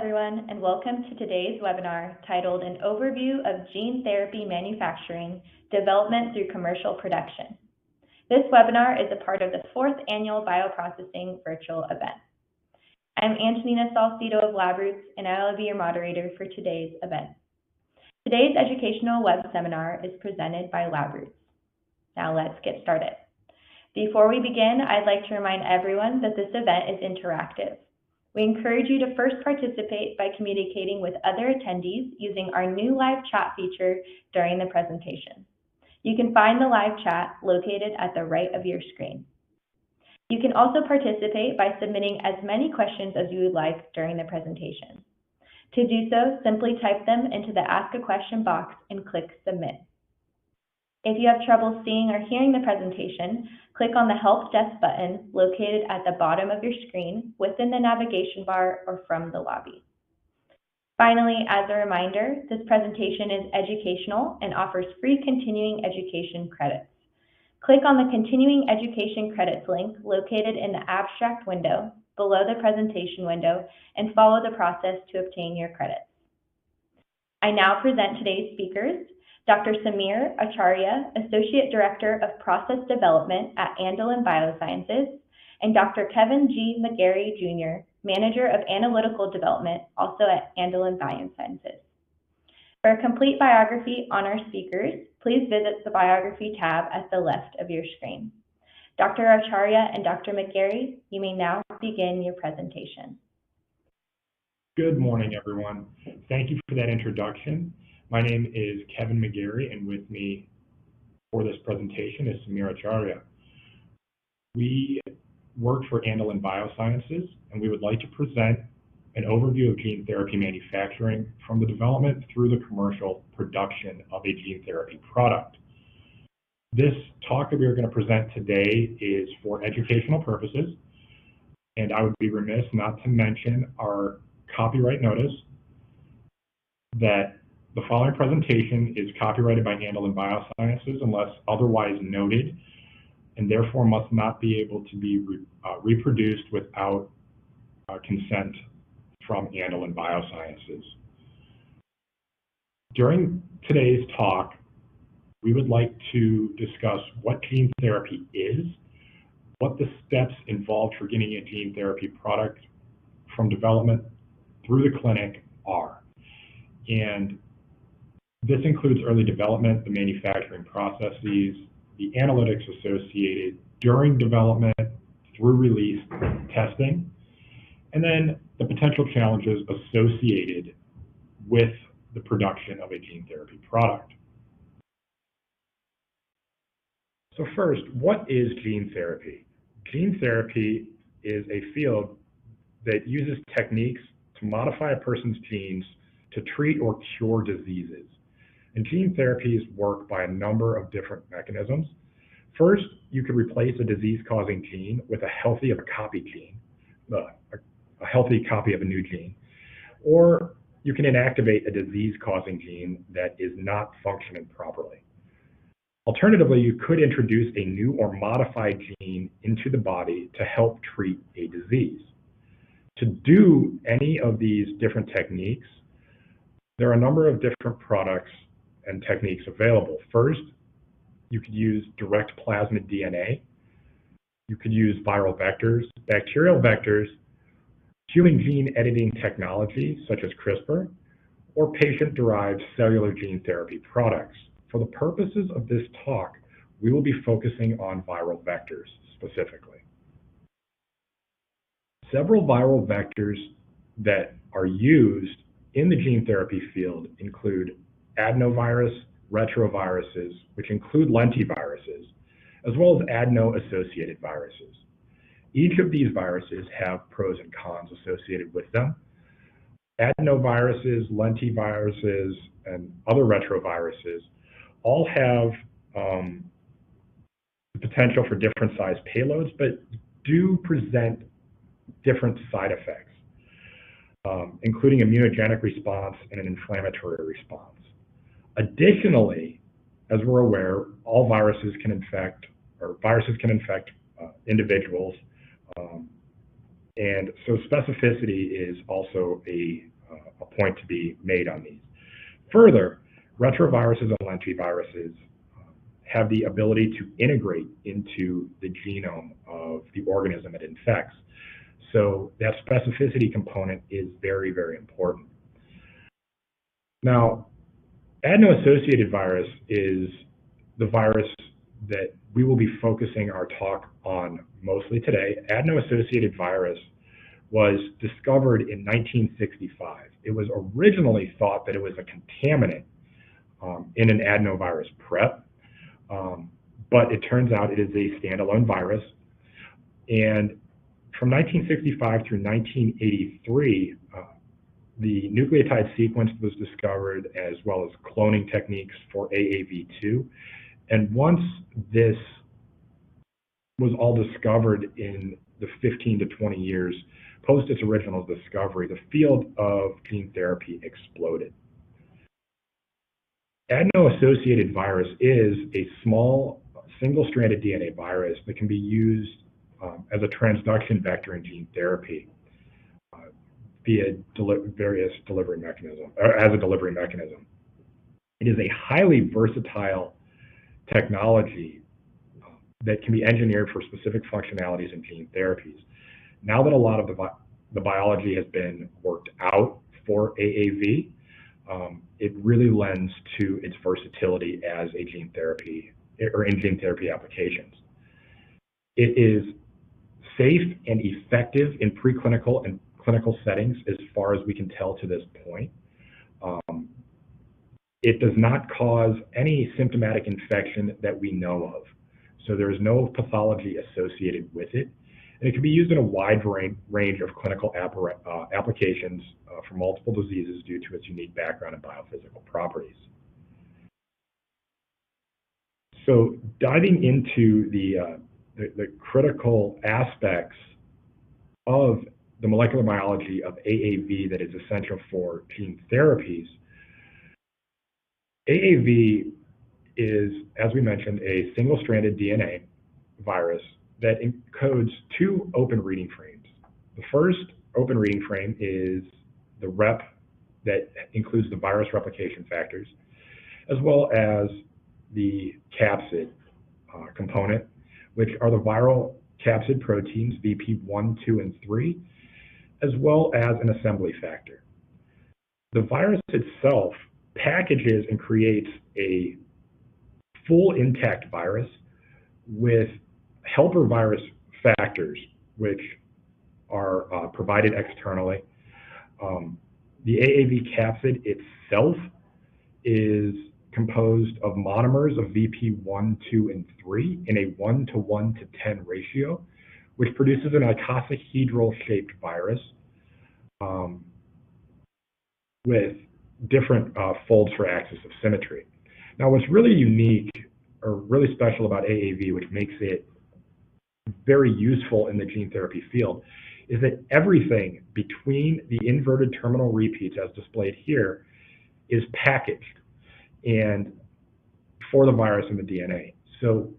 everyone, and welcome to today's webinar titled An Overview of Gene Therapy Manufacturing, Development through Commercial Production. This webinar is a part of the 4th Annual Bioprocessing Virtual Event. I'm Antonina Salcido of LabRoots, and I will be your moderator for today's event. Today's educational web seminar is presented by LabRoots. Now let's get started. Before we begin, I'd like to remind everyone that this event is interactive. We encourage you to first participate by communicating with other attendees using our new live chat feature during the presentation. You can find the live chat located at the right of your screen. You can also participate by submitting as many questions as you would like during the presentation. To do so, simply type them into the Ask a Question box and click Submit. If you have trouble seeing or hearing the presentation, click on the Help Desk button located at the bottom of your screen within the navigation bar or from the lobby. Finally, as a reminder, this presentation is educational and offers free continuing education credits. Click on the Continuing Education Credits link located in the Abstract window below the presentation window and follow the process to obtain your credits. I now present today's speakers. Dr. Samir Acharya, Associate Director of Process Development at Andelyn Biosciences, and Dr. Kevin G. McGarry, Jr., Manager of Analytical Development, also at Andelyn Biosciences. For a complete biography on our speakers, please visit the Biography tab at the left of your screen. Dr. Acharya and Dr. McGarry, you may now begin your presentation. Good morning, everyone. Thank you for that introduction. My name is Kevin McGarry, and with me for this presentation is Samir Acharya. We work for Andelyn Biosciences, and we would like to present an overview of gene therapy manufacturing from the development through the commercial production of a gene therapy product. This talk that we are going to present today is for educational purposes, and I would be remiss not to mention our copyright notice that the following presentation is copyrighted by Andelyn Biosciences unless otherwise noted, and therefore must not be able to be reproduced without consent from Andelyn Biosciences. During today's talk, we would like to discuss what gene therapy is, what the steps involved for getting a gene therapy product from development through the clinic are. And this includes early development, the manufacturing processes, the analytics associated during development, through release, testing, and then the potential challenges associated with the production of a gene therapy product. So first, what is gene therapy? Gene therapy is a field that uses techniques to modify a person's genes to treat or cure diseases. And gene therapies work by a number of different mechanisms. First, you could replace a disease-causing gene with a healthy copy gene, a healthy copy of a new gene. Or you can inactivate a disease-causing gene that is not functioning properly. Alternatively, you could introduce a new or modified gene into the body to help treat a disease. To do any of these different techniques, there are a number of different products and techniques available. First, you could use direct plasmid DNA. You could use viral vectors, bacterial vectors, human gene editing technologies such as CRISPR, or patient-derived cellular gene therapy products. For the purposes of this talk, we will be focusing on viral vectors specifically. Several viral vectors that are used in the gene therapy field include adenovirus, retroviruses, which include lentiviruses, as well as adeno-associated viruses. Each of these viruses have pros and cons associated with them. Adenoviruses, lentiviruses, and other retroviruses all have the potential for different size payloads, but do present different side effects, including immunogenic response and an inflammatory response. Additionally, as we're aware, all viruses can infect individuals, and so specificity is also a a point to be made on these. Further, retroviruses and lentiviruses have the ability to integrate into the genome of the organism it infects. So that specificity component is very, very important. Now, adeno-associated virus is the virus that we will be focusing our talk on mostly today. Adeno-associated virus was discovered in 1965. It was originally thought that it was a contaminant in an adenovirus prep, but it turns out it is a standalone virus. And from 1965 through 1983, the nucleotide sequence was discovered, as well as cloning techniques for AAV2. And once this was all discovered in the 15 to 20 years post its original discovery, the field of gene therapy exploded. Adeno-associated virus is a small single-stranded DNA virus that can be used as a transduction vector in gene therapy via various delivery mechanisms, or as a delivery mechanism. It is a highly versatile technology that can be engineered for specific functionalities in gene therapies. Now that a lot of the biology has been worked out for AAV, it really lends to its versatility as a gene therapy, or in gene therapy applications. It is safe and effective in preclinical and clinical settings as far as we can tell to this point. It does not cause any symptomatic infection that we know of. So there is no pathology associated with it. And it can be used in a wide range of clinical applications for multiple diseases due to its unique background and biophysical properties. So diving into the critical aspects of the molecular biology of AAV that is essential for gene therapies, AAV is, as we mentioned, a single-stranded DNA virus that encodes two open reading frames. The first open reading frame is the rep that includes the virus replication factors, as well as the capsid component, which are the viral capsid proteins VP1, 2, and 3, as well as an assembly factor. The virus itself packages and creates a full intact virus with helper virus factors, which are provided externally. The AAV capsid itself is composed of monomers of VP1, 2, and 3 in a 1:1 to 10 ratio, which produces an icosahedral-shaped virus with different folds for axis of symmetry. Now, what's really unique or really special about AAV, which makes it very useful in the gene therapy field, is that everything between the inverted terminal repeats, as displayed here, is packaged and for the virus and the DNA. So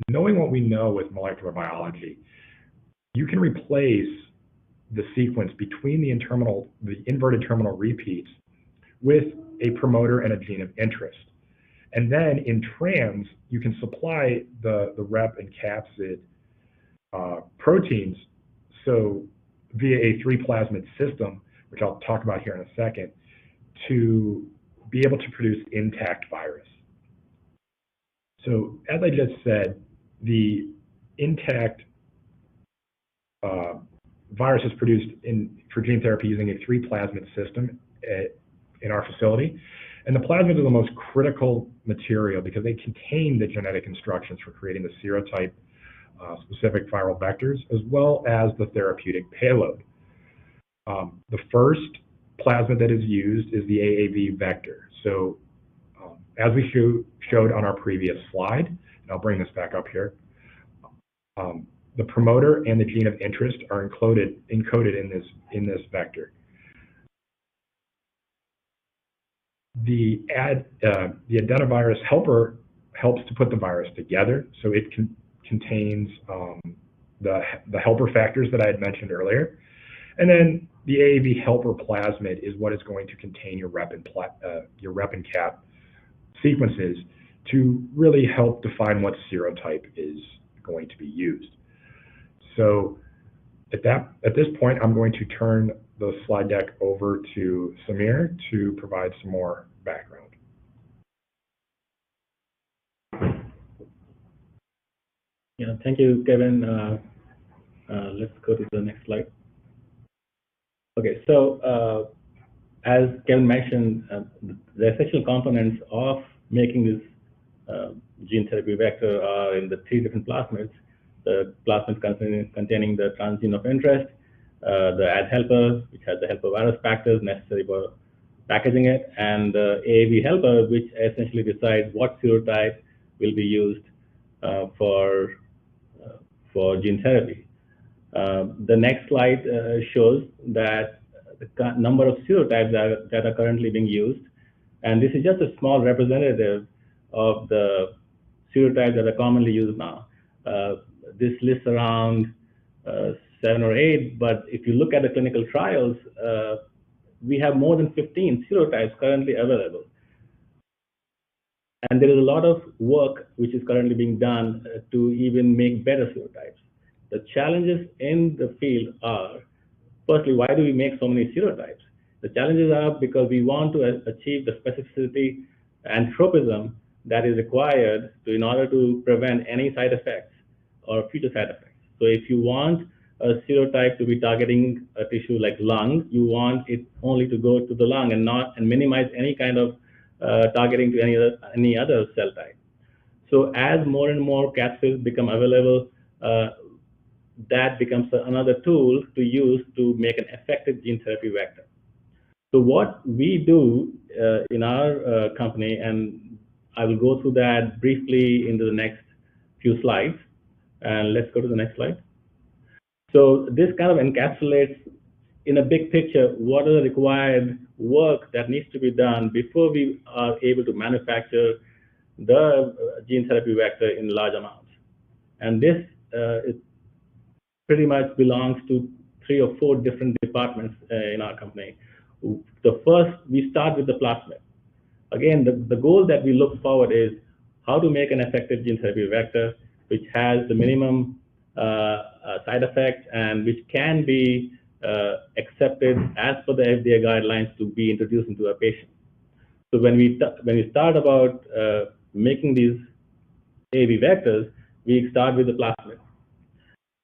knowing what we know with molecular biology, you can replace the sequence between the inverted terminal repeats with a promoter and a gene of interest. And then in trans, you can supply the rep and capsid proteins, so via a 3-plasmid system, which I'll talk about here in a second, to be able to produce intact virus. So as I just said, the intact virus is produced for gene therapy using a 3-plasmid system in our facility. And the plasmids are the most critical material because they contain the genetic instructions for creating the serotype specific viral vectors, as well as the therapeutic payload. The first plasmid that is used is the AAV vector. So as we showed on our previous slide, and I'll bring this back up here, the promoter and the gene of interest are encoded in this vector. The adenovirus helper helps to put the virus together, so it contains the helper factors that I had mentioned earlier, And then the AAV helper plasmid is what is going to contain your rep and cap sequences to really help define what serotype is going to be used. So at this point, I'm going to turn the slide deck over to Samir to provide some more background. Yeah, thank you, Kevin. Let's go to the next slide. Okay, so as Kevin mentioned, the essential components of making this gene therapy vector are in the 3 different plasmids. The plasmid containing the transgene of interest, the ad helper, which has the helper virus factors necessary for packaging it, and the AAV helper, which essentially decides what serotype will be used for gene therapy. The next slide shows that the number of serotypes that are currently being used, and this is just a small representative of the serotypes that are commonly used now. This lists around 7 or 8, but if you look at the clinical trials, we have more than 15 serotypes currently available. And there is a lot of work which is currently being done to even make better serotypes. The challenges in the field are, firstly, why do we make so many serotypes? The challenges are because we want to achieve the specificity and tropism that is required in order to prevent any side effects or future side effects. So if you want a serotype to be targeting a tissue like lung, you want it only to go to the lung and minimize any kind of targeting to any other cell type. So as more and more capsids become available, that becomes another tool to use to make an effective gene therapy vector. So what we do in our company, and I will go through that briefly into the next few slides, and let's go to the next slide. So this kind of encapsulates in a big picture what are the required work that needs to be done before we are able to manufacture the gene therapy vector in large amounts. And this pretty much belongs to 3 or 4 different departments in our company. The first, we start with the plasmid. Again, the goal that we look forward is how to make an effective gene therapy vector which has the minimum side effects and which can be accepted as per the FDA guidelines to be introduced into a patient. So when we start about making these AAV vectors, we start with the plasmid.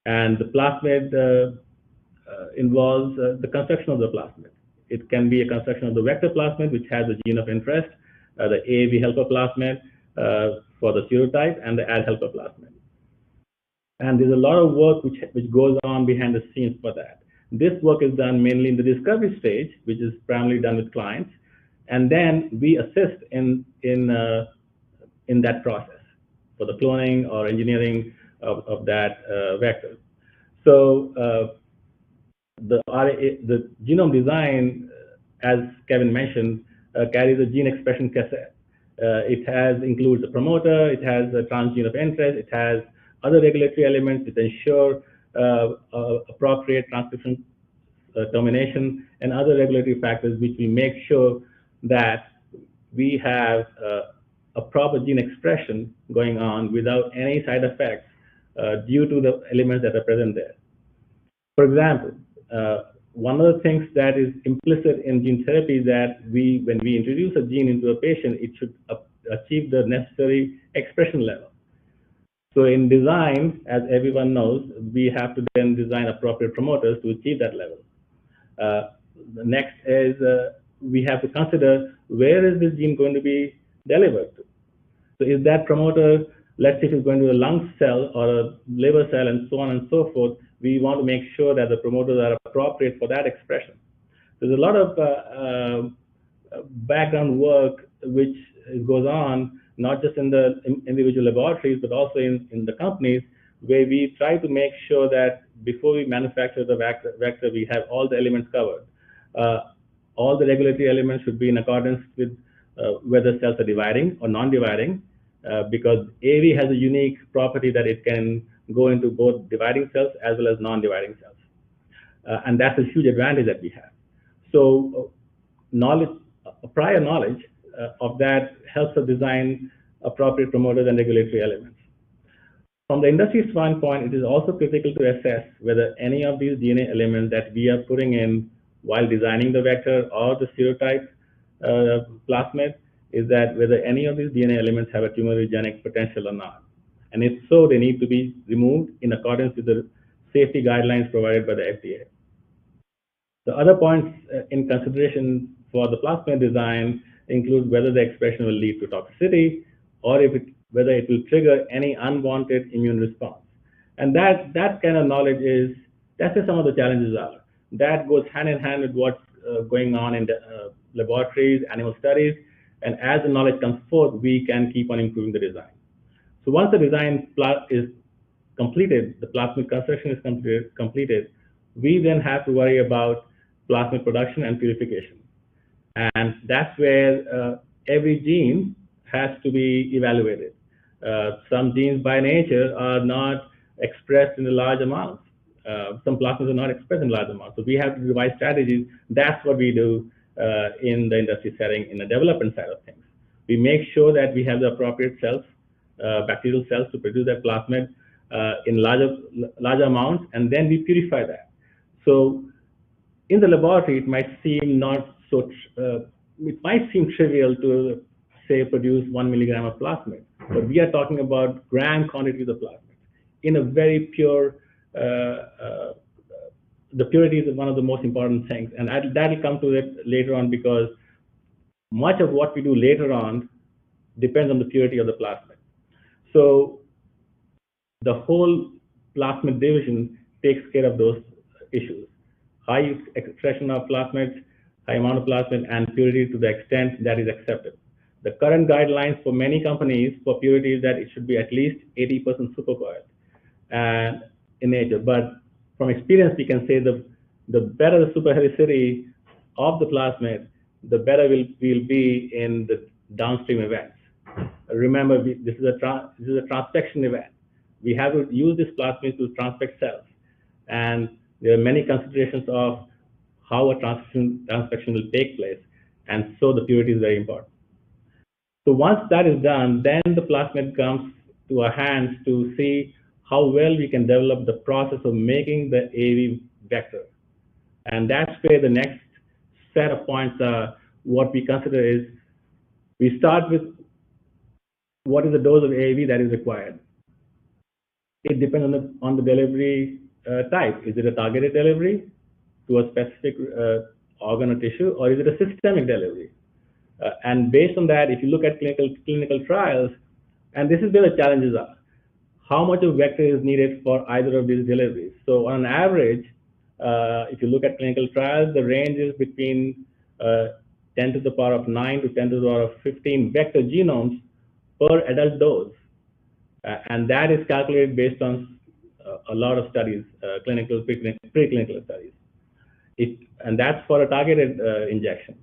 And the plasmid involves the construction of the plasmid. It can be a construction of the vector plasmid, which has a gene of interest, the AAV helper plasmid for the serotype, and the ad helper plasmid. And there's a lot of work which goes on behind the scenes for that. This work is done mainly in the discovery stage, which is primarily done with clients, and then we assist in that process for the cloning or engineering of that vector. So the genome design, as Kevin mentioned, carries a gene expression cassette. It includes a promoter, it has a transgene of interest, it has other regulatory elements that ensure appropriate transcription termination and other regulatory factors which will make sure that we have a proper gene expression going on without any side effects due to the elements that are present there. For example, one of the things that is implicit in gene therapy is that when we introduce a gene into a patient, it should achieve the necessary expression level. So in design, as everyone knows, we have to then design appropriate promoters to achieve that level. The next is we have to consider where is this gene going to be delivered to. So is that promoter, let's say if it's going to a lung cell or a liver cell and so on and so forth, we want to make sure that the promoters are appropriate for that expression. There's a lot of background work which goes on, not just in the individual laboratories, but also in the companies, where we try to make sure that before we manufacture the vector, we have all the elements covered. All the regulatory elements should be in accordance with whether cells are dividing or non-dividing, because AAV has a unique property that it can go into both dividing cells as well as non-dividing cells. and that's a huge advantage that we have. So knowledge, prior knowledge of that helps us design appropriate promoters and regulatory elements. From the industry standpoint, it is also critical to assess whether any of these DNA elements that we are putting in while designing the vector or the stereotype plasmid is that whether any of these DNA elements have a tumorigenic potential or not. And if so, they need to be removed in accordance with the safety guidelines provided by the FDA. The other points in consideration for the plasmid design include whether the expression will lead to toxicity or whether it will trigger any unwanted immune response. And that kind of knowledge that's where some of the challenges are. That goes hand in hand with what's going on in the laboratories, animal studies, and as the knowledge comes forth, we can keep on improving the design. So once the design is completed, the plasmid construction is completed, we then have to worry about plasmid production and purification. And that's where every gene has to be evaluated. Some genes by nature are not expressed in a large amounts. Some plasmids are not expressed in large amounts. So we have to devise strategies. That's what we do in the industry setting, in the development side of things. We make sure that we have the appropriate cells, bacterial cells, to produce that plasmid in larger amounts, and then we purify that. So in the laboratory, it might seem it might seem trivial to say produce 1 milligram of plasmid, but we are talking about gram quantities of plasmid in a very pure. The purity is one of the most important things, and that will come to it later on, because much of what we do later on depends on the purity of the plasmid. So the whole plasmid division takes care of those issues: high expression of plasmids, high amount of plasmid, and purity to the extent that is accepted. The current guidelines for many companies for purity is that it should be at least 80% supercoiled and in nature. But from experience, we can say the better the superhelicity of the plasmid, the better we'll be in the downstream events. Remember, this is a transfection event. We have to use this plasmid to transfect cells, and there are many considerations of how a transfection will take place, and so the purity is very important. So once that is done, then the plasmid comes to our hands to see how well we can develop the process of making the AAV vector. And that's where the next set of points are. What we consider is, we start with what is the dose of AAV that is required. It depends on the delivery type. Is it a targeted delivery to a specific organ or tissue, or is it a systemic delivery? And based on that, if you look at clinical trials, and this is where the challenges are, how much of vector is needed for either of these deliveries? So on average, if you look at clinical trials, the range is between 10 to the power of 9 to 10 to the power of 15 vector genomes per adult dose. And that is calculated based on a lot of studies, clinical, preclinical studies. And that's for a targeted injection.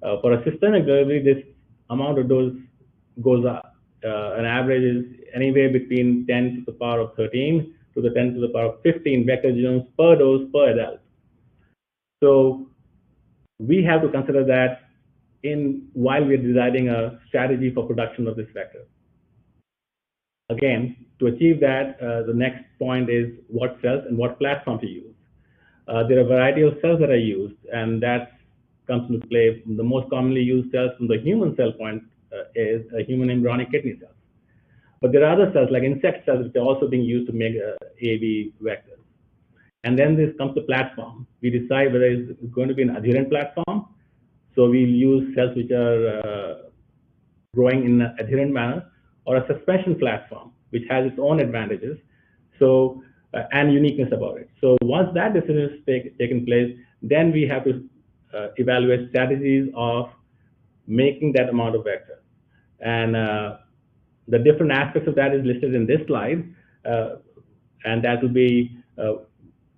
For a systemic delivery, this amount of dose goes up. An average is anywhere between 10 to the power of 13 to the 10 to the power of 15 vector genomes per dose per adult. So we have to consider that while we're designing a strategy for production of this vector. Again, to achieve that, the next point is what cells and what platform to use. There are a variety of cells that are used, and that comes into play. The most commonly used cells from the human cell point is a human embryonic kidney cells. But there are other cells like insect cells which are also being used to make AAV vectors. And then this comes to platform. We decide whether it's going to be an adherent platform. So we'll use cells which are growing in an adherent manner, or a suspension platform, which has its own advantages, and uniqueness about it. So once that decision is taken place, then we have to evaluate strategies of making that amount of vector. And the different aspects of that is listed in this slide, and that will be,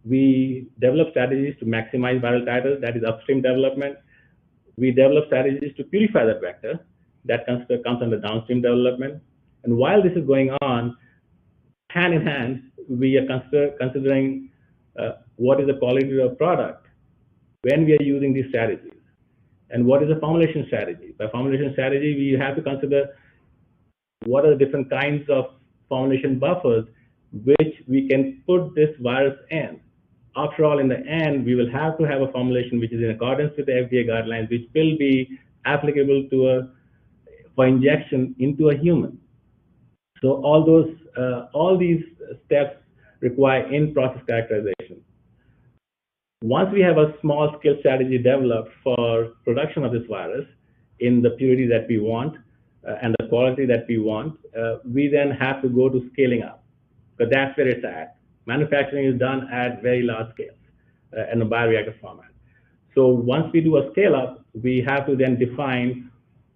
we develop strategies to maximize viral titers, that is upstream development. We develop strategies to purify that vector, that comes under downstream development. And while this is going on, hand in hand, we are considering what is the quality of product when we are using these strategies, and what is the formulation strategy. By formulation strategy, we have to consider what are the different kinds of formulation buffers which we can put this virus in. After all, in the end, we will have to have a formulation which is in accordance with the FDA guidelines, which will be applicable to for injection into a human. So all these steps require in-process characterization. Once we have a small-scale strategy developed for production of this virus in the purity that we want and the quality that we want, we then have to go to scaling up, because that's where it's at. Manufacturing is done at very large scales in a bioreactor format. So once we do a scale-up, we have to then define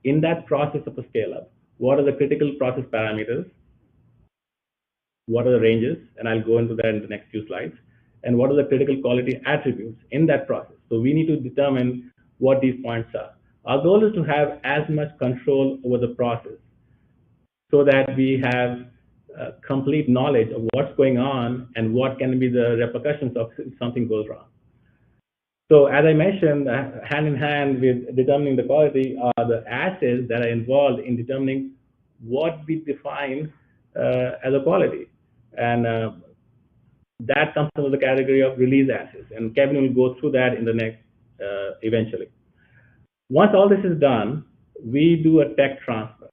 in that process of a scale-up, what are the critical process parameters, what are the ranges, and I'll go into that in the next few slides, and what are the critical quality attributes in that process. So we need to determine what these points are. Our goal is to have as much control over the process so that we have complete knowledge of what's going on and what can be the repercussions of if something goes wrong. So as I mentioned, hand in hand with determining the quality are the assays that are involved in determining what we define as a quality. And that comes under the category of release assays. And Kevin will go through that in the next, eventually. Once all this is done, we do a tech transfer.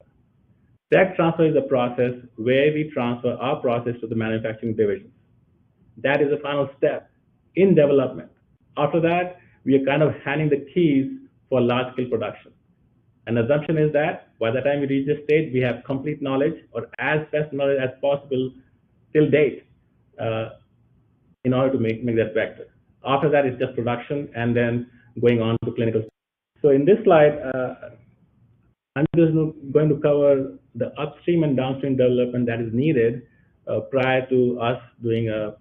Tech transfer is a process where we transfer our process to the manufacturing division. That is the final step in development. After that, we are kind of handing the keys for large-scale production. An assumption is that by the time we reach this stage, we have complete knowledge, or as best knowledge as possible till date, in order to make that vector. After that, it's just production and then going on to clinical. So in this slide, I'm just going to cover the upstream and downstream development that is needed prior to us doing a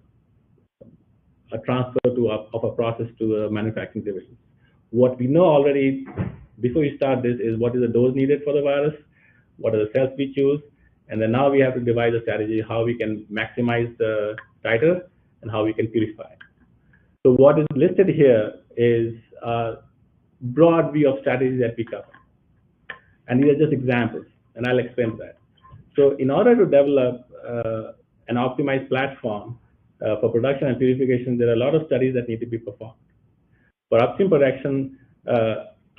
transfer of a process to a manufacturing division. What we know already before we start this is what is the dose needed for the virus, what are the cells we choose, and then now we have to devise a strategy how we can maximize the titer and how we can purify. So what is listed here is a broad view of strategies that we cover. And these are just examples, and I'll explain that. So in order to develop an optimized platform for production and purification, there are a lot of studies that need to be performed. For upstream production,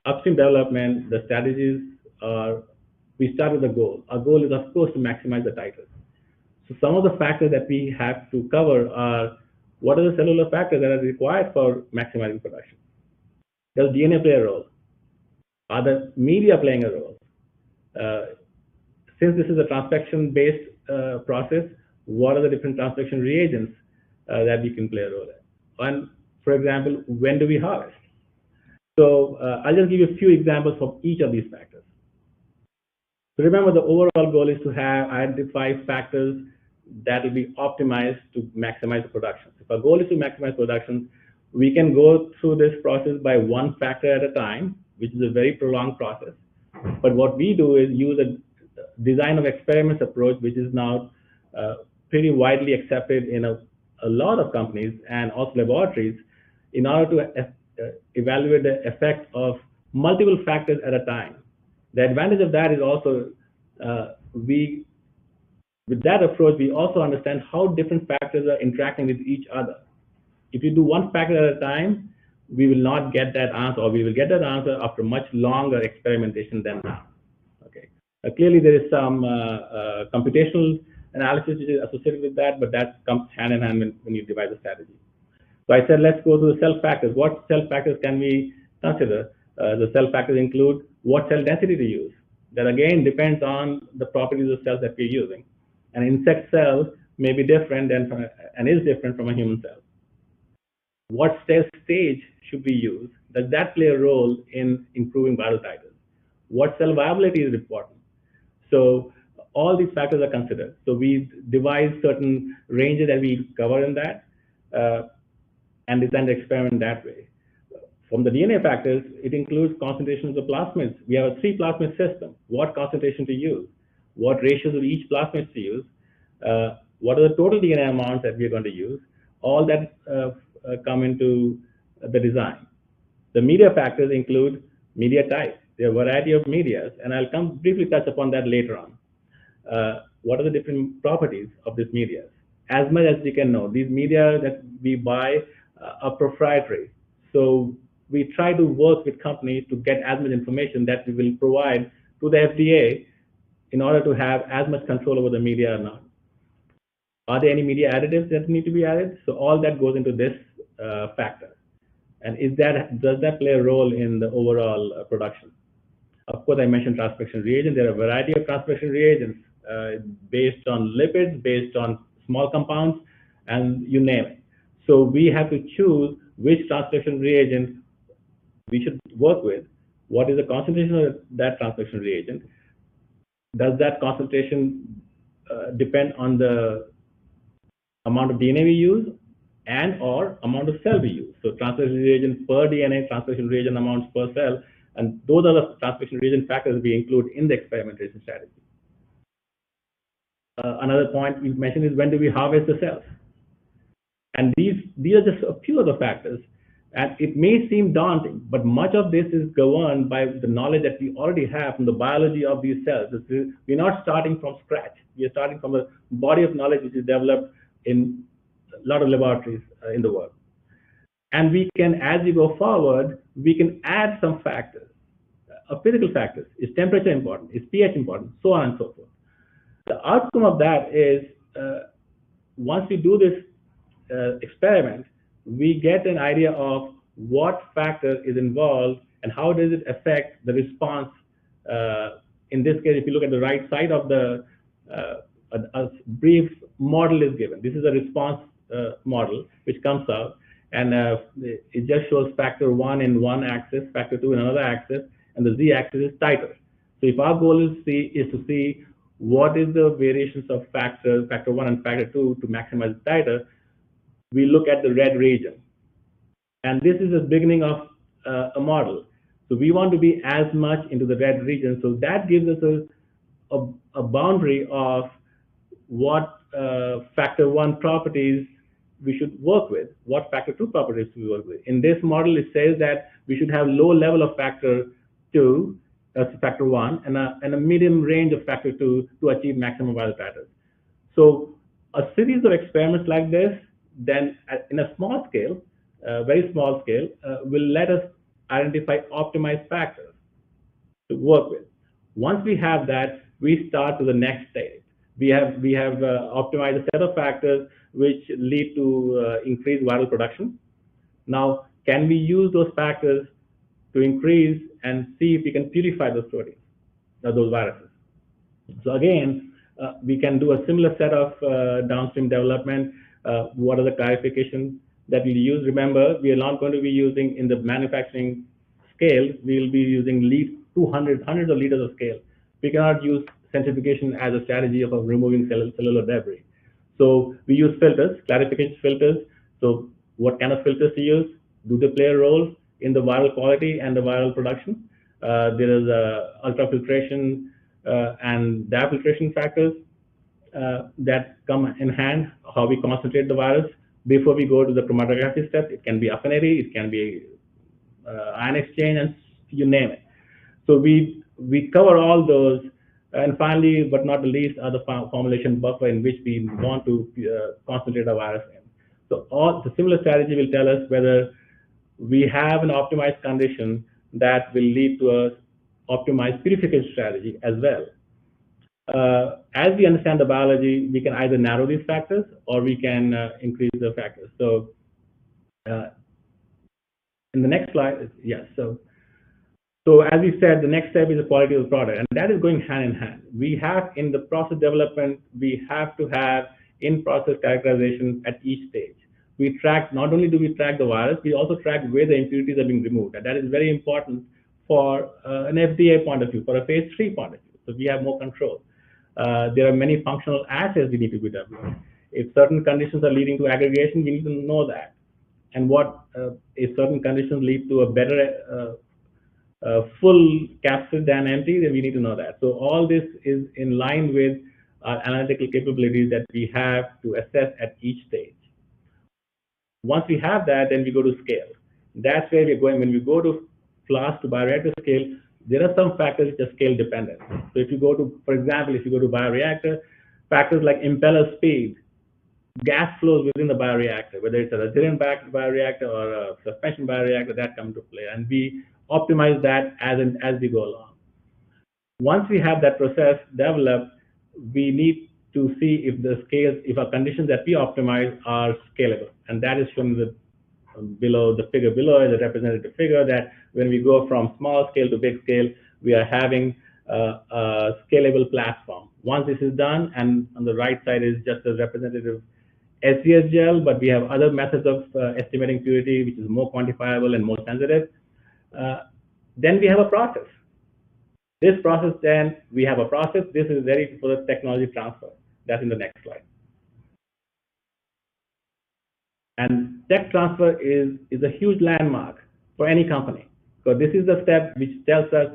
upstream development, the strategies are, we start with a goal. Our goal is, of course, to maximize the titers. So some of the factors that we have to cover are, what are the cellular factors that are required for maximizing production? Does DNA play a role? Are the media playing a role? Since this is a transfection-based process, what are the different transfection reagents that we can play a role in? And for example, when do we harvest? So I'll just give you a few examples of each of these factors. So remember, the overall goal is to have identify factors that will be optimized to maximize the production. If our goal is to maximize production, we can go through this process by one factor at a time, which is a very prolonged process. But what we do is use a design of experiments approach, which is now pretty widely accepted in a lot of companies and also laboratories, in order to evaluate the effect of multiple factors at a time. The advantage of that is also, with that approach, we also understand how different factors are interacting with each other. If you do one factor at a time, we will not get that answer, or we will get that answer after much longer experimentation than now. Okay. Clearly, there is some computational analysis which is associated with that, but that comes hand in hand when you devise a strategy. So I said, let's go to the cell factors. What cell factors can we consider? The cell factors include what cell density to use. That again depends on the properties of cells that we're using. An insect cell may be different and is different from a human cell. What cell stage should we use? Does that play a role in improving viral titers? What cell viability is important? So all these factors are considered. So we devise certain ranges that we cover in that and design the experiment that way. From the DNA factors, it includes concentration of the plasmids. We have a 3-plasmid system. What concentration to use? What ratios of each plasmid to use? What are the total DNA amounts that we are going to use? all that come into the design. The media factors include media type. There are a variety of medias, and I'll come briefly touch upon that later on. What are the different properties of these media? As much as we can know, these media that we buy are proprietary. So we try to work with companies to get as much information that we will provide to the FDA in order to have as much control over the media or not. Are there any media additives that need to be added? So all that goes into this factor. And does that play a role in the overall production? Of course, I mentioned transcription reagents. There are a variety of transcription reagents based on lipids, based on small compounds, and you name it. So we have to choose which transcription reagent we should work with. What is the concentration of that transcription reagent? Does that concentration depend on the amount of DNA we use and or amount of cell we use? So transcription reagent per DNA, transcription reagent amounts per cell, and those are the transcription reagent factors we include in the experimentation strategy. Another point we mentioned is when do we harvest the cells? And these are just a few of the factors. And it may seem daunting, but much of this is governed by the knowledge that we already have from the biology of these cells. We're not starting from scratch. We are starting from a body of knowledge which is developed in a lot of laboratories in the world. And we can, as we go forward, we can add some factors, physical factors. Is temperature important? Is pH important? So on and so forth. The outcome of that is once we do this experiment, we get an idea of what factor is involved and how does it affect the response. In this case, if you look at the right side of the, a brief model is given. This is a response model which comes out, and it just shows factor 1 in one axis, factor 2 in another axis, and the z-axis is titer. So if our goal is to see what is the variations of factor 1 and factor 2 to maximize the titer, we look at the red region. And this is the beginning of a model. So we want to be as much into the red region. So that gives us a boundary of what factor 1 properties we should work with, what factor 2 properties we work with. In this model, it says that we should have low level of factor 2, that's factor 1, and a medium range of factor 2 to achieve maximum viral titers. So a series of experiments like this, then in a small scale, very small scale, will let us identify optimized factors to work with. Once we have that, we start to the next stage. We have optimized a set of factors which lead to increased viral production. Now, can we use those factors to increase and see if we can purify those proteins, those viruses? So again, we can do a similar set of downstream development. What are the clarifications that we'll use? Remember, we are not going to be using in the manufacturing scale, we'll be using hundreds of liters of scale. We cannot use centrifugation as a strategy of removing cellular debris. So we use filters, clarification filters. So what kind of filters to use? Do they play a role in the viral quality and the viral production? There is ultrafiltration and diafiltration factors that come in hand, how we concentrate the virus before we go to the chromatography step. It can be affinity, it can be ion exchange, and you name it. So we cover all those. And finally, but not the least, are the formulation buffer in which we want to concentrate our virus in. So the similar strategy will tell us whether we have an optimized condition that will lead to a optimized purification strategy as well. As we understand the biology, we can either narrow these factors or we can increase the factors. So in the next slide, yes. So as we said, the next step is the quality of the product, and that is going hand in hand. We have in the process development, we have to have in-process characterization at each stage. We track, not only do we track the virus, we also track where the impurities are being removed, and that is very important for an FDA point of view, for a phase 3 point of view. So we have more control. There are many functional assays we need to be developed. If certain conditions are leading to aggregation, we need to know that. And if certain conditions lead to a better full capsid than empty, then we need to know that. So all this is in line with our analytical capabilities that we have to assess at each stage. Once we have that, then we go to scale. That's where we're going. When we go to flask to bioreactor scale, there are some factors which are scale dependent. So if you go to, for example, if you go to bioreactor, factors like impeller speed, gas flows within the bioreactor, whether it's a resilient bioreactor or a suspension bioreactor, that comes to play. And we optimize that as we go along. Once we have that process developed, we need to see if the scales, if our conditions that we optimize are scalable. And that is shown in the below, the figure below is a representative figure that when we go from small scale to big scale, we are having a scalable platform. Once this is done, and on the right side is just a representative SGS gel, but we have other methods of estimating purity, which is more quantifiable and more sensitive. Then we have a process. This process, then we have a process. This is ready for the technology transfer. That's in the next slide. And tech transfer is a huge landmark for any company. So this is the step which tells us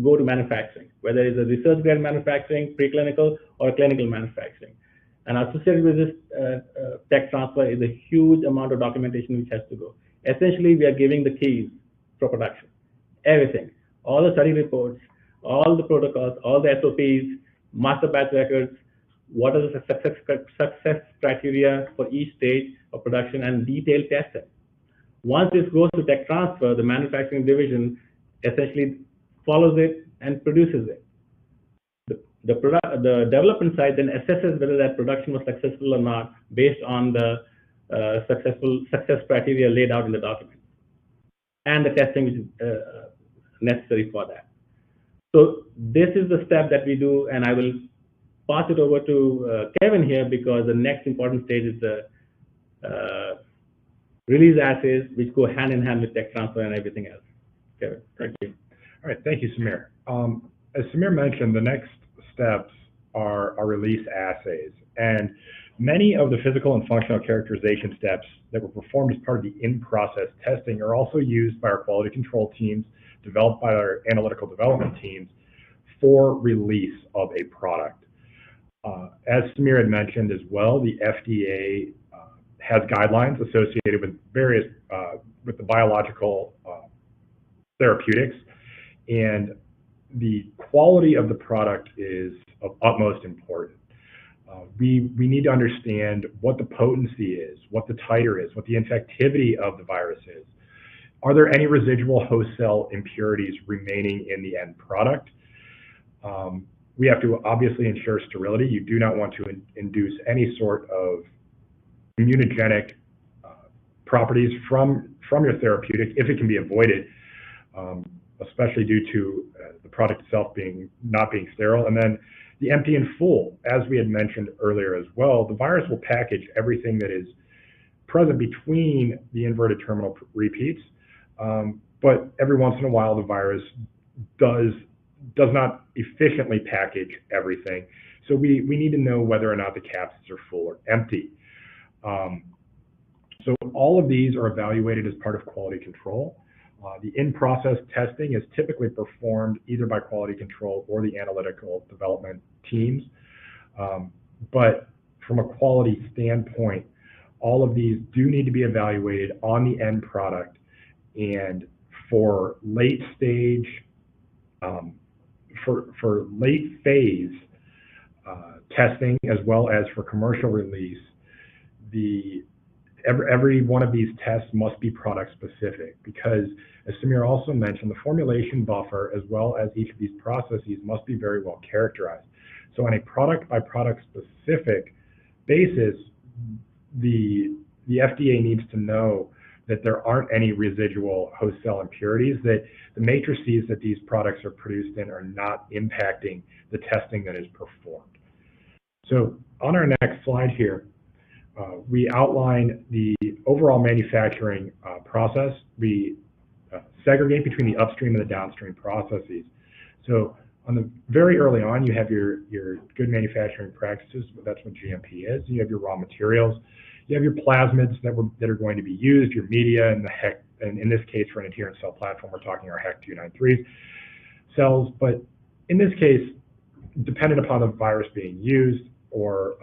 go to manufacturing, whether it's a research grade manufacturing, preclinical, or clinical manufacturing. And associated with this tech transfer is a huge amount of documentation which has to go. Essentially, we are giving the keys for production, everything, all the study reports, all the protocols, all the SOPs, master batch records, what are the success criteria for each stage of production, and detailed testing. Once this goes to tech transfer, the manufacturing division essentially follows it and produces it. The development side then assesses whether that production was successful or not based on the success criteria laid out in the document and the testing which is necessary for that. So this is the step that we do, and I will pass it over to Kevin here because the next important stage is the release assays, which go hand in hand with tech transfer and everything else. Kevin, thank you. All right, thank you, Samir. As Samir mentioned, the next steps are release assays, and many of the physical and functional characterization steps that were performed as part of the in-process testing are also used by our quality control teams, developed by our analytical development teams for release of a product. As Samir had mentioned as well, the FDA has guidelines associated with various, with the biological therapeutics, and the quality of the product is of utmost importance. We need to understand what the potency is, what the titer is, what the infectivity of the virus is. Are there any residual host cell impurities remaining in the end product? We have to obviously ensure sterility. You do not want to induce any sort of immunogenic properties from your therapeutic if it can be avoided, especially due to the product itself not being sterile. And then the empty and full, as we had mentioned earlier as well, the virus will package everything that is present between the inverted terminal repeats, but every once in a while the virus does not efficiently package everything. So we need to know whether or not the capsids are full or empty. So all of these are evaluated as part of quality control. The in-process testing is typically performed either by quality control or the analytical development teams. But from a quality standpoint, all of these do need to be evaluated on the end product. And for late stage, for late phase testing, as well as for commercial release, every one of these tests must be product specific, because as Samir also mentioned, the formulation buffer as well as each of these processes must be very well characterized. So on a product by product specific basis, the FDA needs to know that there aren't any residual host cell impurities, that the matrices that these products are produced in are not impacting the testing that is performed. So on our next slide here, we outline the overall manufacturing process. We segregate between the upstream and the downstream processes. So on the very early on, you have your good manufacturing practices. That's what GMP is. You have your raw materials. You have your plasmids that are going to be used, your media, and and in this case, for an adherent cell platform, we're talking our HEC 293 cells. But in this case, dependent upon the virus being used or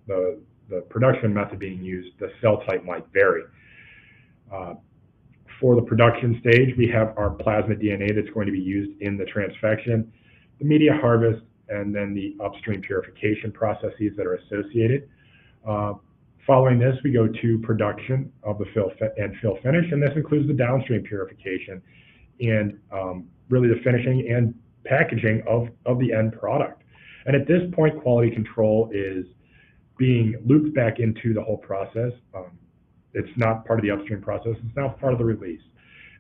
the production method being used, the cell type might vary. For the production stage, we have our plasmid DNA that's going to be used in the transfection, the media harvest, and then the upstream purification processes that are associated. Following this, we go to production of the fill finish, and this includes the downstream purification and really the finishing and packaging of the end product. And at this point, quality control is being looped back into the whole process. It's not part of the upstream process, it's now part of the release.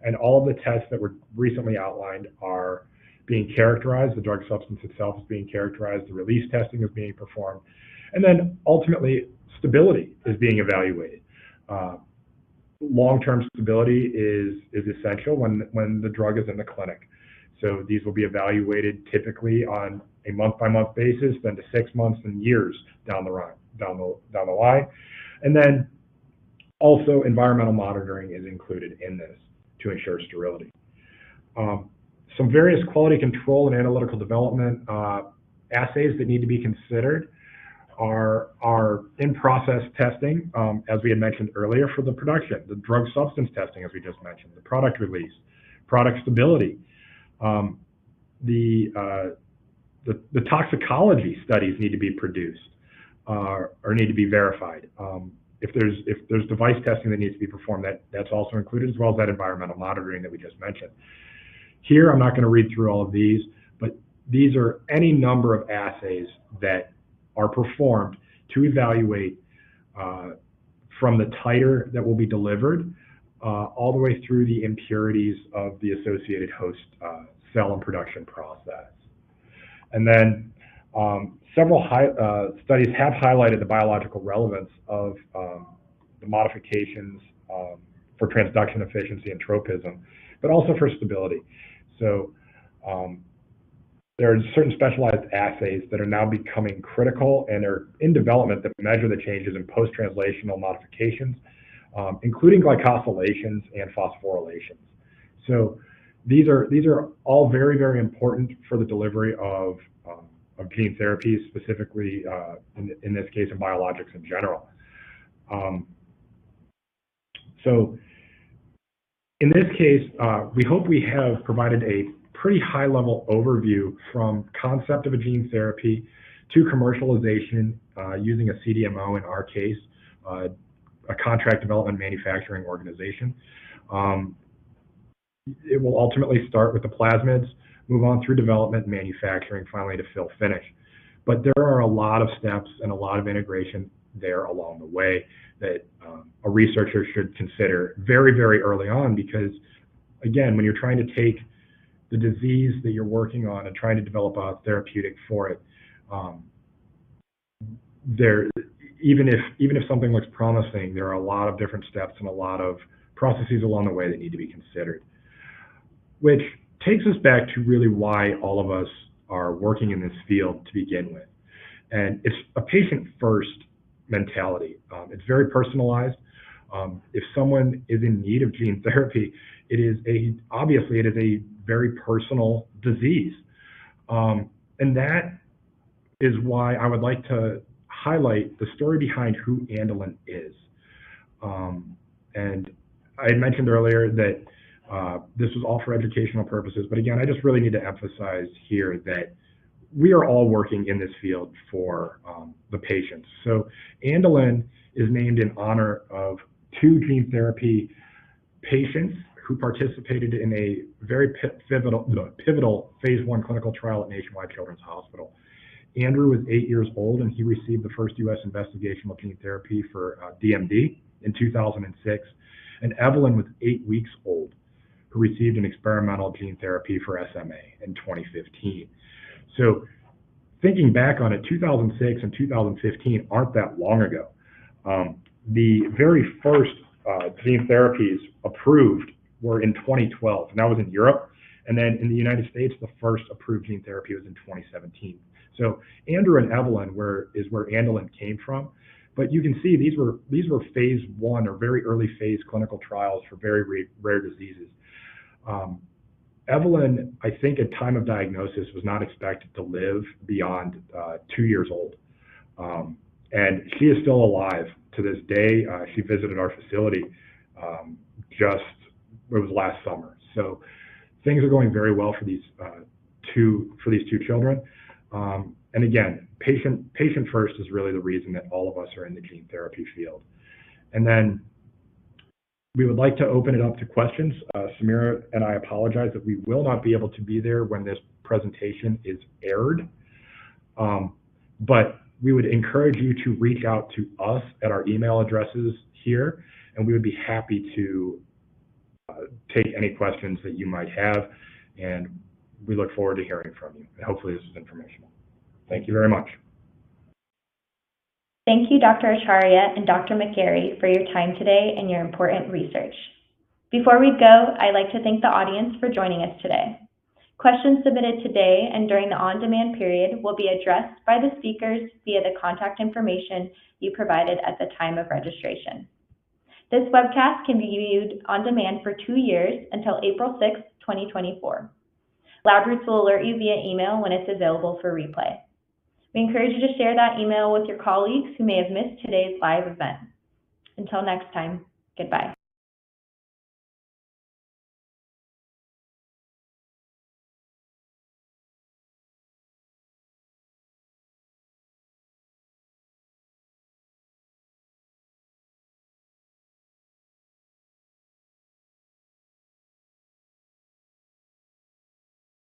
And all of the tests that were recently outlined are being characterized, the drug substance itself is being characterized, the release testing is being performed, and then ultimately stability is being evaluated. Long-term stability is essential when the drug is in the clinic. So these will be evaluated typically on a month-by-month basis, then to 6 months and years down the line. And then also environmental monitoring is included in this to ensure sterility. Some various quality control and analytical development assays that need to be considered are in-process testing, as we had mentioned earlier, for the production, the drug substance testing, as we just mentioned, the product release, product stability. The toxicology studies need to be produced or need to be verified. If there's device testing that needs to be performed, that's also included, as well as that environmental monitoring that we just mentioned. Here, I'm not going to read through all of these, but these are any number of assays that are performed to evaluate from the titer that will be delivered all the way through the impurities of the associated host cell and production process. And then several studies have highlighted the biological relevance of the modifications for transduction efficiency and tropism, but also for stability. So there are certain specialized assays that are now becoming critical and are in development that measure the changes in post-translational modifications, including glycosylations and phosphorylations. So these are all very, very important for the delivery of gene therapies, specifically in this case, in biologics in general. So in this case, we hope we have provided a pretty high-level overview from concept of a gene therapy to commercialization using a CDMO, in our case, a contract development manufacturing organization. It will ultimately start with the plasmids, move on through development, manufacturing, finally to fill finish. But there are a lot of steps and a lot of integration there along the way that a researcher should consider very, very early on, because again, when you're trying to take the disease that you're working on and trying to develop a therapeutic for it, even if something looks promising, there are a lot of different steps and a lot of processes along the way that need to be considered. Which takes us back to really why all of us are working in this field to begin with. And it's a patient-first mentality. It's very personalized. If someone is in need of gene therapy, obviously it is a very personal disease. And that is why I would like to highlight the story behind who Andelyn is. And I had mentioned earlier that this was all for educational purposes, but again, I just really need to emphasize here that we are all working in this field for the patients. So Andelyn is named in honor of 2 gene therapy patients who participated in a very pivotal phase 1 clinical trial at Nationwide Children's Hospital. Andrew was 8 years old, and he received the first U.S. investigational gene therapy for DMD in 2006. And Evelyn was 8 weeks old, who received an experimental gene therapy for SMA in 2015. So thinking back on it, 2006 and 2015 aren't that long ago. The very first gene therapies approved were in 2012, and that was in Europe. And then in the United States, the first approved gene therapy was in 2017. So Andrew and Evelyn is where Andelyn came from. But you can see these were phase 1 or very early phase clinical trials for very rare diseases. Evelyn, I think at time of diagnosis, was not expected to live beyond 2 years old. And she is still alive to this day. She visited our facility was last summer. So things are going very well for these two children. And again, patient first is really the reason that all of us are in the gene therapy field. And then we would like to open it up to questions. Samira and I apologize that we will not be able to be there when this presentation is aired. But we would encourage you to reach out to us at our email addresses here, and we would be happy to take any questions that you might have. And we look forward to hearing from you. And hopefully this is informational. Thank you very much. Thank you, Dr. Acharya and Dr. McGarry, for your time today and your important research. Before we go, I'd like to thank the audience for joining us today. Questions submitted today and during the on-demand period will be addressed by the speakers via the contact information you provided at the time of registration. This webcast can be viewed on demand for 2 years until April 6, 2024. LabRoots will alert you via email when it's available for replay. We encourage you to share that email with your colleagues who may have missed today's live event. Until next time, goodbye.